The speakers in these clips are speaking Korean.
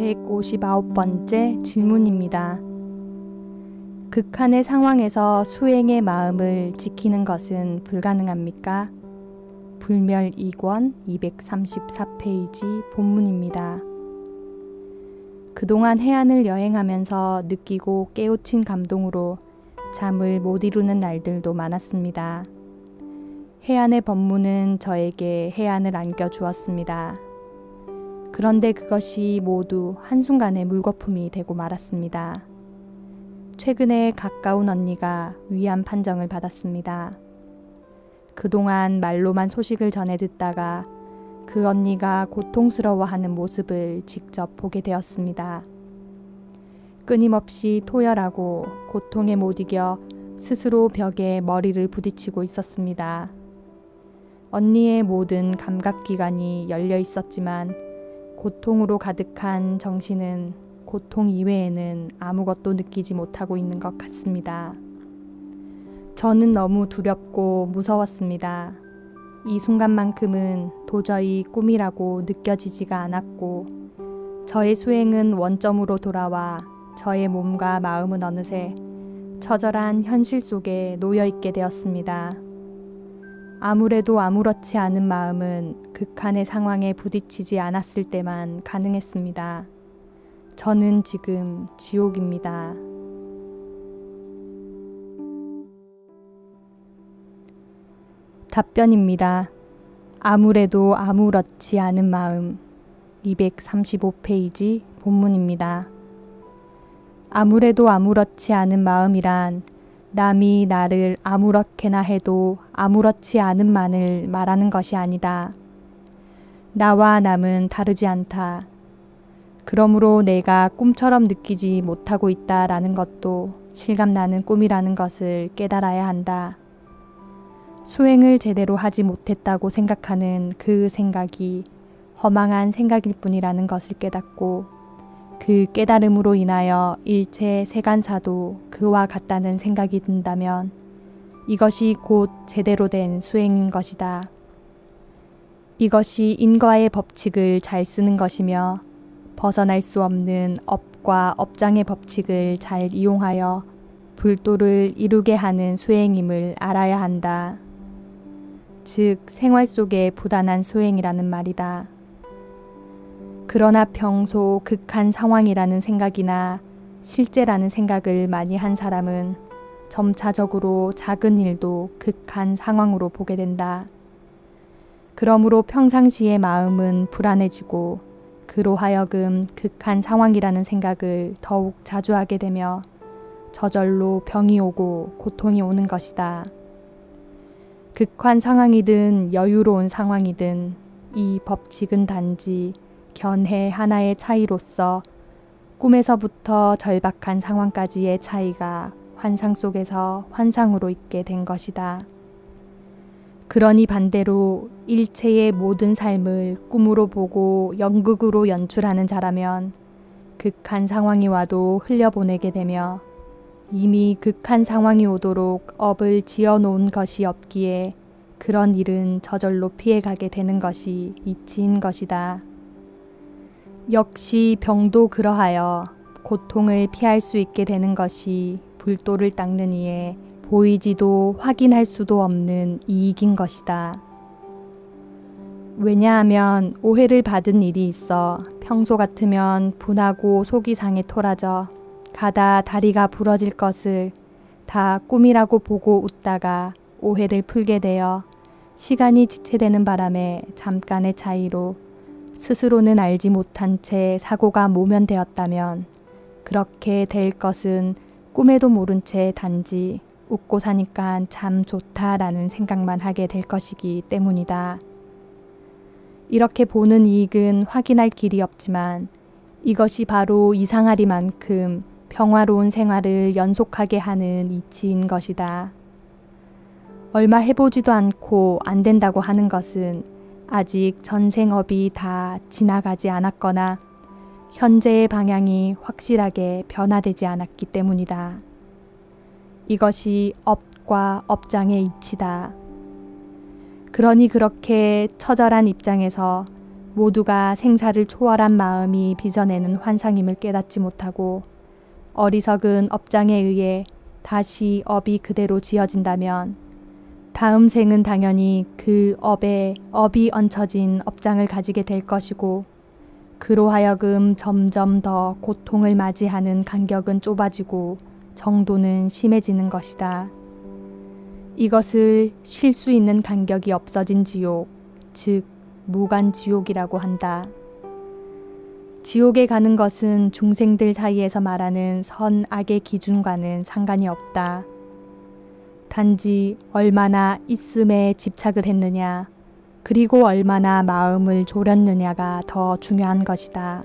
159번째 질문입니다. 극한의 상황에서 수행의 마음을 지키는 것은 불가능합니까? 불멸 2권 234페이지 본문입니다. 그동안 해안을 여행하면서 느끼고 깨우친 감동으로 잠을 못 이루는 날들도 많았습니다. 해안의 법문은 저에게 해안을 안겨주었습니다. 그런데 그것이 모두 한순간에 물거품이 되고 말았습니다. 최근에 가까운 언니가 위암 판정을 받았습니다. 그동안 말로만 소식을 전해 듣다가 그 언니가 고통스러워하는 모습을 직접 보게 되었습니다. 끊임없이 토열하고 고통에 못 이겨 스스로 벽에 머리를 부딪히고 있었습니다. 언니의 모든 감각기관이 열려 있었지만 고통으로 가득한 정신은 고통 이외에는 아무것도 느끼지 못하고 있는 것 같습니다. 저는 너무 두렵고 무서웠습니다. 이 순간만큼은 도저히 꿈이라고 느껴지지가 않았고 저의 수행은 원점으로 돌아와 저의 몸과 마음은 어느새 처절한 현실 속에 놓여있게 되었습니다. 아무래도 아무렇지 않은 마음은 극한의 상황에 부딪히지 않았을 때만 가능했습니다. 저는 지금 지옥입니다. 답변입니다. 아무래도 아무렇지 않은 마음 235페이지 본문입니다. 아무래도 아무렇지 않은 마음이란 남이 나를 아무렇게나 해도 아무렇지 않음만을 말하는 것이 아니다. 나와 남은 다르지 않다. 그러므로 내가 꿈처럼 느끼지 못하고 있다라는 것도 실감나는 꿈이라는 것을 깨달아야 한다. 수행을 제대로 하지 못했다고 생각하는 그 생각이 허망한 생각일 뿐이라는 것을 깨닫고 그 깨달음으로 인하여 일체 세간사도 그와 같다는 생각이 든다면 이것이 곧 제대로 된 수행인 것이다. 이것이 인과의 법칙을 잘 쓰는 것이며 벗어날 수 없는 업과 업장의 법칙을 잘 이용하여 불도를 이루게 하는 수행임을 알아야 한다. 즉 생활 속의 부단한 수행이라는 말이다. 그러나 평소 극한 상황이라는 생각이나 실제라는 생각을 많이 한 사람은 점차적으로 작은 일도 극한 상황으로 보게 된다. 그러므로 평상시의 마음은 불안해지고 그로 하여금 극한 상황이라는 생각을 더욱 자주 하게 되며 저절로 병이 오고 고통이 오는 것이다. 극한 상황이든 여유로운 상황이든 이 법칙은 단지 견해 하나의 차이로서 꿈에서부터 절박한 상황까지의 차이가 환상 속에서 환상으로 있게 된 것이다. 그러니 반대로 일체의 모든 삶을 꿈으로 보고 연극으로 연출하는 자라면 극한 상황이 와도 흘려보내게 되며 이미 극한 상황이 오도록 업을 지어놓은 것이 없기에 그런 일은 저절로 피해가게 되는 것이 이치인 것이다. 역시 병도 그러하여 고통을 피할 수 있게 되는 것이 불도를 닦는 이에 보이지도 확인할 수도 없는 이익인 것이다. 왜냐하면 오해를 받은 일이 있어 평소 같으면 분하고 속이 상해 토라져 가다 다리가 부러질 것을 다 꿈이라고 보고 웃다가 오해를 풀게 되어 시간이 지체되는 바람에 잠깐의 차이로 스스로는 알지 못한 채 사고가 모면되었다면 그렇게 될 것은 꿈에도 모른 채 단지 웃고 사니까 참 좋다라는 생각만 하게 될 것이기 때문이다. 이렇게 보는 이익은 확인할 길이 없지만 이것이 바로 이상하리만큼 평화로운 생활을 연속하게 하는 이치인 것이다. 얼마 해보지도 않고 안 된다고 하는 것은 아직 전생업이 다 지나가지 않았거나 현재의 방향이 확실하게 변화되지 않았기 때문이다. 이것이 업과 업장의 이치다. 그러니 그렇게 처절한 입장에서 모두가 생사를 초월한 마음이 빚어내는 환상임을 깨닫지 못하고 어리석은 업장에 의해 다시 업이 그대로 지어진다면 다음 생은 당연히 그 업에 업이 얹혀진 업장을 가지게 될 것이고 그로 하여금 점점 더 고통을 맞이하는 간격은 좁아지고 정도는 심해지는 것이다. 이것을 쉴 수 있는 간격이 없어진 지옥, 즉 무간지옥이라고 한다. 지옥에 가는 것은 중생들 사이에서 말하는 선, 악의 기준과는 상관이 없다. 단지 얼마나 있음에 집착을 했느냐, 그리고 얼마나 마음을 졸였느냐가 더 중요한 것이다.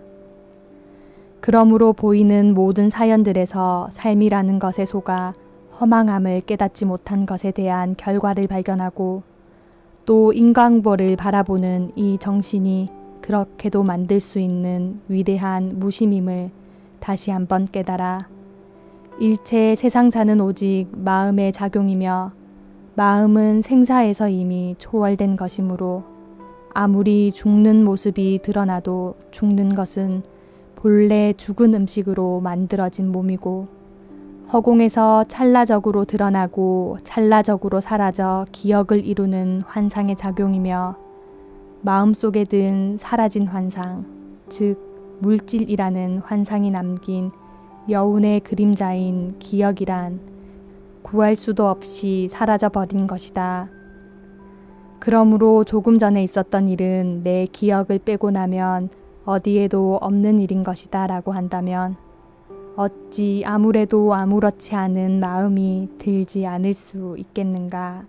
그러므로 보이는 모든 사연들에서 삶이라는 것에 속아 허망함을 깨닫지 못한 것에 대한 결과를 발견하고 또 인과응보를 바라보는 이 정신이 그렇게도 만들 수 있는 위대한 무심임을 다시 한번 깨달아 일체 세상사는 오직 마음의 작용이며 마음은 생사에서 이미 초월된 것이므로 아무리 죽는 모습이 드러나도 죽는 것은 본래 죽은 음식으로 만들어진 몸이고 허공에서 찰나적으로 드러나고 찰나적으로 사라져 기억을 이루는 환상의 작용이며 마음속에 든 사라진 환상, 즉 물질이라는 환상이 남긴 여운의 그림자인 기억이란 구할 수도 없이 사라져 버린 것이다. 그러므로 조금 전에 있었던 일은 내 기억을 빼고 나면 어디에도 없는 일인 것이다 라고 한다면 어찌 아무래도 아무렇지 않은 마음이 들지 않을 수 있겠는가.